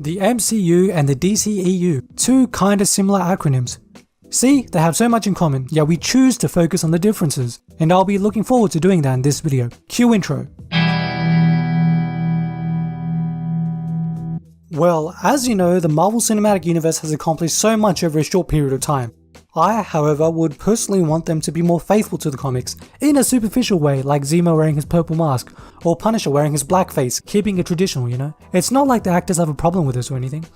The MCU and the DCEU, two kinda similar acronyms. See, they have so much in common, yet we choose to focus on the differences, and I'll be looking forward to doing that in this video. Cue intro. Well, as you know, the Marvel Cinematic Universe has accomplished so much over a short period of time. I, however, would personally want them to be more faithful to the comics, in a superficial way, like Zemo wearing his purple mask, or Punisher wearing his blackface, keeping it traditional, you know? It's not like the actors have a problem with this or anything.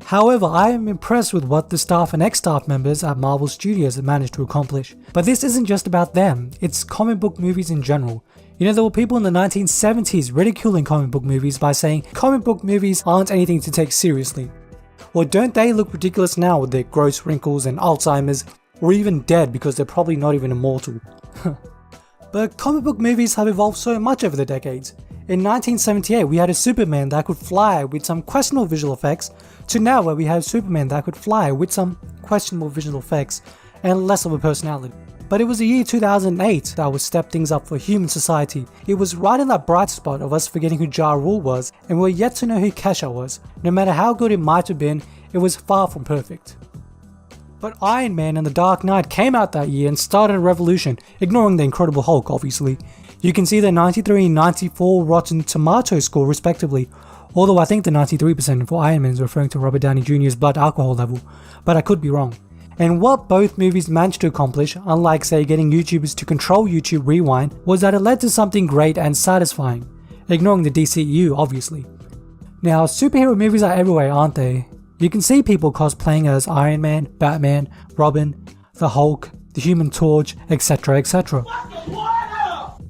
However, I am impressed with what the staff and ex-staff members at Marvel Studios have managed to accomplish. But this isn't just about them, it's comic book movies in general. You know, there were people in the 1970s ridiculing comic book movies by saying comic book movies aren't anything to take seriously. Or don't they look ridiculous now with their gross wrinkles and Alzheimer's, or even dead because they're probably not even immortal. But comic book movies have evolved so much over the decades. In 1978 we had a Superman that could fly with some questionable visual effects, to now where we have Superman that could fly with some questionable visual effects and less of a personality. But it was the year 2008 that would step things up for human society. It was right in that bright spot of us forgetting who Ja Rule was, and we're yet to know who Kesha was. No matter how good it might have been, it was far from perfect. But Iron Man and The Dark Knight came out that year and started a revolution, ignoring The Incredible Hulk obviously. You can see the 93 and 94 Rotten Tomatoes score respectively, although I think the 93% for Iron Man is referring to Robert Downey Jr.'s blood alcohol level, but I could be wrong. And what both movies managed to accomplish, unlike say getting YouTubers to control YouTube Rewind, was that it led to something great and satisfying, ignoring the DCEU obviously. Now superhero movies are everywhere, aren't they? You can see people cosplaying as Iron Man, Batman, Robin, the Hulk, the Human Torch, etc, etc.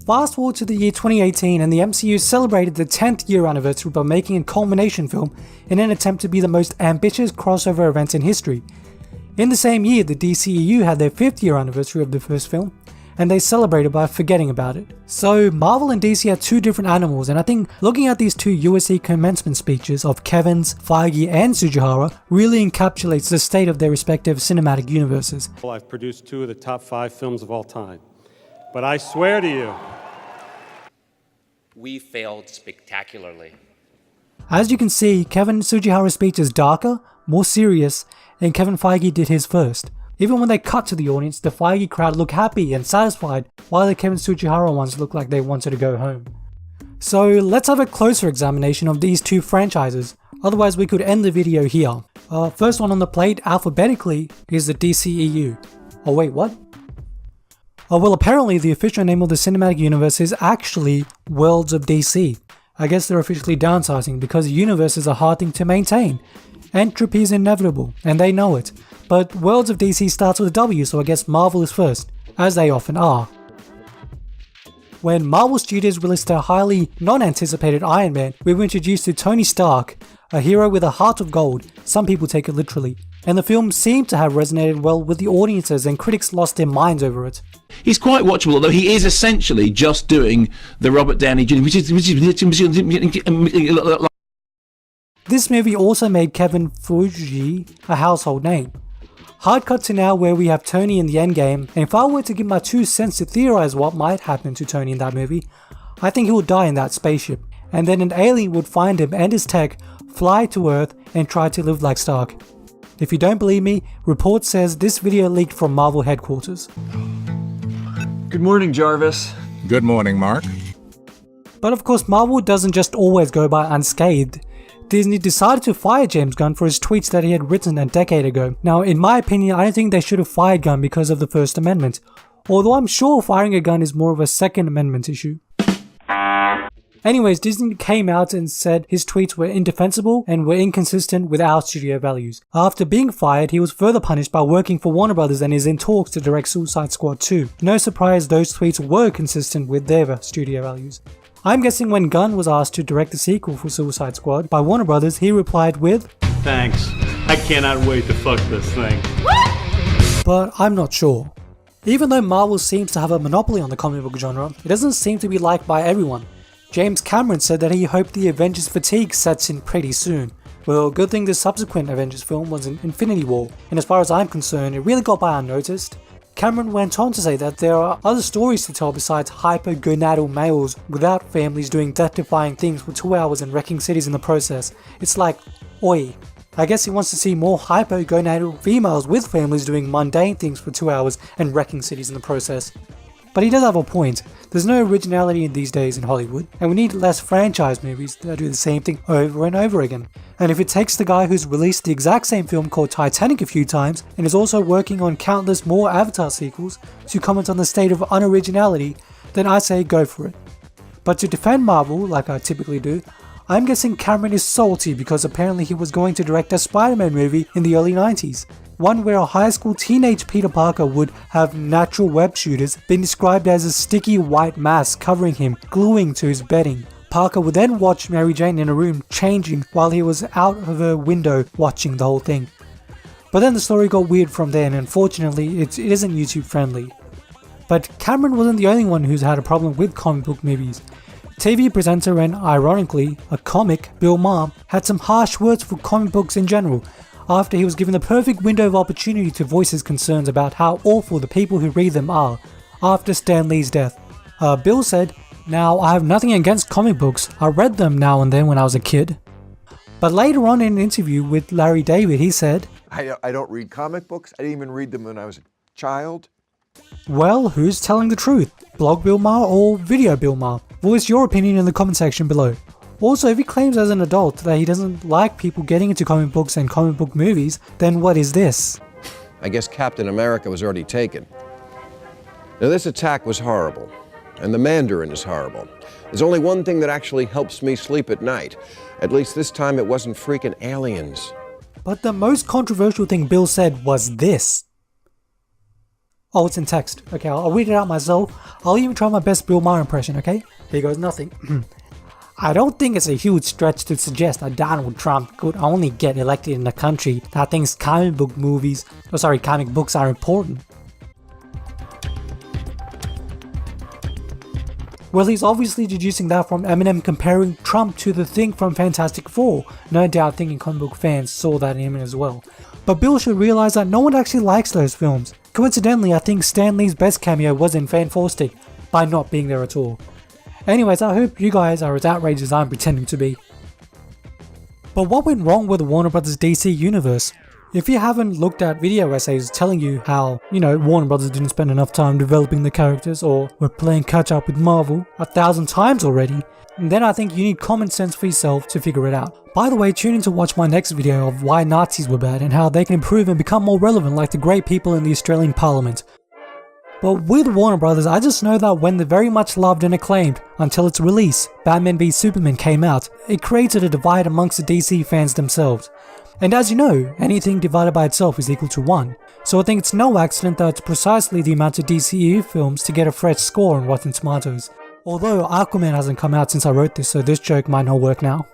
Fast forward to the year 2018 and the MCU celebrated the 10th year anniversary by making a culmination film in an attempt to be the most ambitious crossover event in history. In the same year, the DCEU had their 5th year anniversary of the first film, and they celebrated by forgetting about it. So Marvel and DC are two different animals, and I think looking at these two USC commencement speeches of Kevin's, Feige and Tsujihara really encapsulates the state of their respective cinematic universes. I've produced 2 of the top 5 films of all time, but I swear to you, we failed spectacularly. As you can see, Kevin Tsujihara's speech is darker, more serious, and Kevin Feige did his first. Even when they cut to the audience, the Feige crowd looked happy and satisfied, while the Kevin Tsujihara ones looked like they wanted to go home. So let's have a closer examination of these two franchises, otherwise we could end the video here. First one on the plate, alphabetically, is the DCEU. Oh wait, what? Oh well, apparently the official name of the cinematic universe is actually Worlds of DC. I guess they're officially downsizing because universes are a hard thing to maintain. Entropy is inevitable, and they know it. But Worlds of DC starts with a W, so I guess Marvel is first, as they often are. When Marvel Studios released their highly non-anticipated Iron Man, we were introduced to Tony Stark, a hero with a heart of gold, some people take it literally. And the film seemed to have resonated well with the audiences and critics lost their minds over it. He's quite watchable, although he is essentially just doing the Robert Downey Jr., This movie also made Kevin Feige a household name. Hard cut to now where we have Tony in the endgame, and if I were to give my 2 cents to theorize what might happen to Tony in that movie, I think he would die in that spaceship, and then an alien would find him and his tech, fly to Earth, and try to live like Stark. If you don't believe me, report says this video leaked from Marvel headquarters. Good morning, Jarvis. Good morning, Mark. But of course Marvel doesn't just always go by unscathed. Disney decided to fire James Gunn for his tweets that he had written a decade ago. Now in my opinion, I don't think they should have fired Gunn because of the First Amendment, although I'm sure firing a gun is more of a Second Amendment issue. Anyways, Disney came out and said his tweets were indefensible and were inconsistent with our studio values. After being fired, he was further punished by working for Warner Brothers and is in talks to direct Suicide Squad 2. No surprise those tweets were consistent with their studio values. I'm guessing when Gunn was asked to direct the sequel for Suicide Squad by Warner Brothers, he replied with, thanks, I cannot wait to fuck this thing. But I'm not sure. Even though Marvel seems to have a monopoly on the comic book genre, it doesn't seem to be liked by everyone. James Cameron said that he hoped the Avengers fatigue sets in pretty soon. Well, good thing the subsequent Avengers film was in Infinity War, and as far as I'm concerned, it really got by unnoticed. Cameron went on to say that there are other stories to tell besides hypergonadal males without families doing death-defying things for 2 hours and wrecking cities in the process. It's like, oi. I guess he wants to see more hypergonadal females with families doing mundane things for 2 hours and wrecking cities in the process. But he does have a point. There's no originality in these days in Hollywood, and we need less franchise movies that do the same thing over and over again. And if it takes the guy who's released the exact same film called Titanic a few times, and is also working on countless more Avatar sequels, to comment on the state of unoriginality, then I say go for it. But to defend Marvel, like I typically do, I'm guessing Cameron is salty because apparently he was going to direct a Spider-Man movie in the early 90s. One where a high school teenage Peter Parker would have natural web shooters been described as a sticky white mass covering him, gluing to his bedding. Parker would then watch Mary Jane in a room changing while he was out of her window watching the whole thing. But then the story got weird from there, and unfortunately it isn't YouTube friendly. But Cameron wasn't the only one who's had a problem with comic book movies. TV presenter and, ironically, a comic, Bill Maher, had some harsh words for comic books in general, after he was given the perfect window of opportunity to voice his concerns about how awful the people who read them are, after Stan Lee's death. Bill said, "Now, I have nothing against comic books, I read them now and then when I was a kid." But later on in an interview with Larry David, he said, I don't read comic books. I didn't even read them when I was a child. well, who's telling the truth? Blog Bill Maher or Video Bill Maher? Voice your opinion in the comment section below. Also, if he claims as an adult that he doesn't like people getting into comic books and comic book movies, then what is this? I guess Captain America was already taken. Now this attack was horrible, and the Mandarin is horrible. There's only one thing that actually helps me sleep at night. At least this time it wasn't freaking aliens. But the most controversial thing Bill said was this. Oh, it's in text. Okay, I'll read it out myself. I'll even try my best Bill Maher impression, okay? Here goes nothing. I don't think it's a huge stretch to suggest that Donald Trump could only get elected in a country that thinks comic books are important. Well, he's obviously deducing that from Eminem comparing Trump to the Thing from Fantastic Four. No doubt thinking comic book fans saw that in him as well. But Bill should realize that no one actually likes those films. Coincidentally, I think Stan Lee's best cameo was in Fantastic, by not being there at all. Anyways, I hope you guys are as outraged as I'm pretending to be. But what went wrong with the Warner Bros. DC universe? If you haven't looked at video essays telling you how, Warner Bros. Didn't spend enough time developing the characters or were playing catch up with Marvel 1,000 times already, then I think you need common sense for yourself to figure it out. By the way, tune in to watch my next video of why Nazis were bad and how they can improve and become more relevant like the great people in the Australian Parliament. But with Warner Brothers, I just know that when the very much loved and acclaimed, until its release, Batman v Superman came out, it created a divide amongst the DC fans themselves. And as you know, anything divided by itself is equal to 1. So I think it's no accident that it's precisely the amount of DCEU films to get a fresh score on Rotten Tomatoes. Although Aquaman hasn't come out since I wrote this, so this joke might not work now.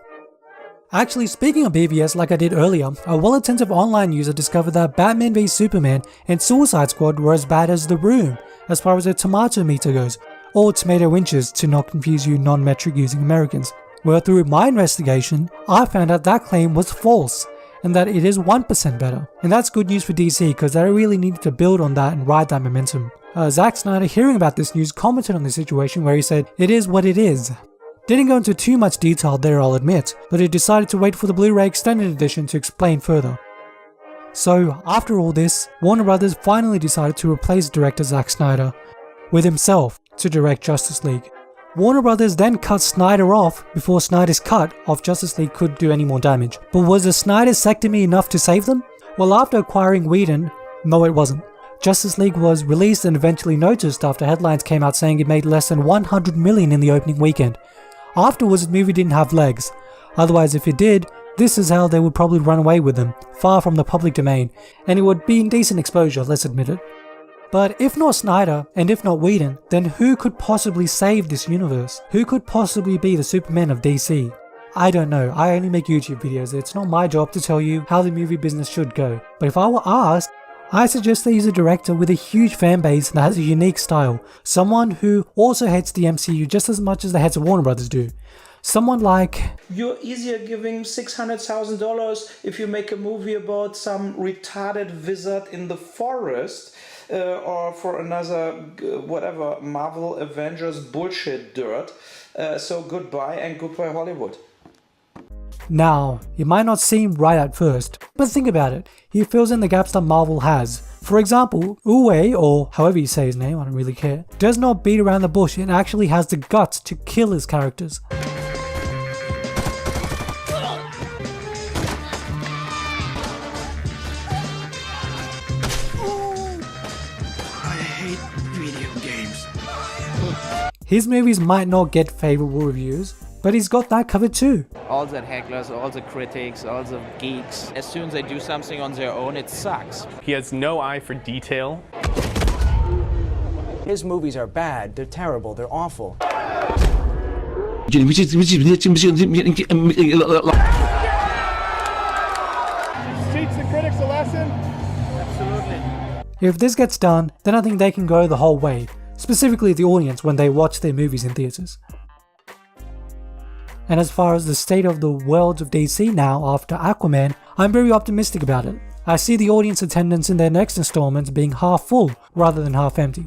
Actually, speaking of BVS, like I did earlier, a well-attentive online user discovered that Batman v Superman and Suicide Squad were as bad as The Room, as far as their tomato meter goes, or tomato inches to not confuse you non-metric using Americans. Well, through my investigation, I found out that claim was false, and that it is 1% better. And that's good news for DC, because they really needed to build on that and ride that momentum. Zack Snyder, hearing about this news, commented on the situation where he said, "It is what it is." Didn't go into too much detail there, I'll admit, but he decided to wait for the Blu-ray Extended Edition to explain further. So, after all this, Warner Brothers finally decided to replace director Zack Snyder with himself to direct Justice League. Warner Brothers then cut Snyder off before Snyder's cut of Justice League could do any more damage. But was the Snydersectomy enough to save them? Well, after acquiring Whedon, no it wasn't. Justice League was released and eventually noticed after headlines came out saying it made less than $100 million in the opening weekend. Afterwards, the movie didn't have legs. Otherwise, if it did, this is how they would probably run away with them, far from the public domain, and it would be indecent exposure, let's admit it. But if not Snyder, and if not Whedon, then who could possibly save this universe? Who could possibly be the Superman of DC? I don't know, I only make YouTube videos, it's not my job to tell you how the movie business should go. But if I were asked, I suggest they use a director with a huge fan base that has a unique style. Someone who also hates the MCU just as much as the heads of Warner Brothers do. Someone like... You're easier giving $600,000 if you make a movie about some retarded wizard in the forest or for another whatever Marvel Avengers bullshit dirt. So goodbye and goodbye Hollywood. Now, it might not seem right at first, but think about it. He fills in the gaps that Marvel has. For example, Uwe, or however you say his name, I don't really care, does not beat around the bush and actually has the guts to kill his characters. His movies might not get favourable reviews, but he's got that covered too. All the hecklers, all the critics, all the geeks, as soon as they do something on their own, it sucks. He has no eye for detail. His movies are bad, they're terrible, they're awful. Teach the critics a lesson? Absolutely. If this gets done, then I think they can go the whole way, specifically the audience when they watch their movies in theatres. And as far as the state of the world of DC now after Aquaman, I'm very optimistic about it. I see the audience attendance in their next installments being half full rather than half empty.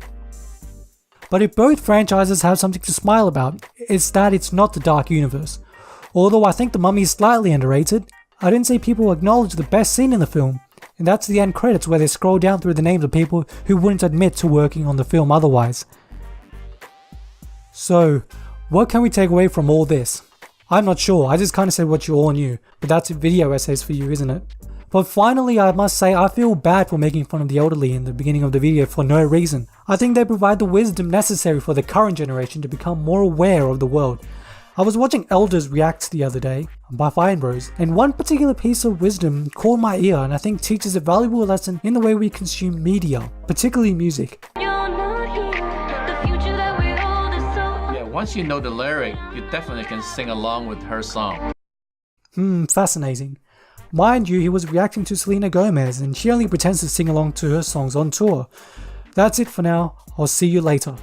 But if both franchises have something to smile about, it's that it's not the Dark Universe. Although I think The Mummy is slightly underrated, I didn't see people acknowledge the best scene in the film, and that's the end credits where they scroll down through the names of people who wouldn't admit to working on the film otherwise. So, what can we take away from all this? I'm not sure, I just kinda said what you all knew, but that's video essays for you, isn't it? But finally, I must say I feel bad for making fun of the elderly in the beginning of the video for no reason. I think they provide the wisdom necessary for the current generation to become more aware of the world. I was watching Elders React the other day by Fine Bros, and one particular piece of wisdom caught my ear and I think teaches a valuable lesson in the way we consume media, particularly music. Once you know the lyric, you definitely can sing along with her song. Fascinating. Mind you, he was reacting to Selena Gomez and she only pretends to sing along to her songs on tour. That's it for now, I'll see you later.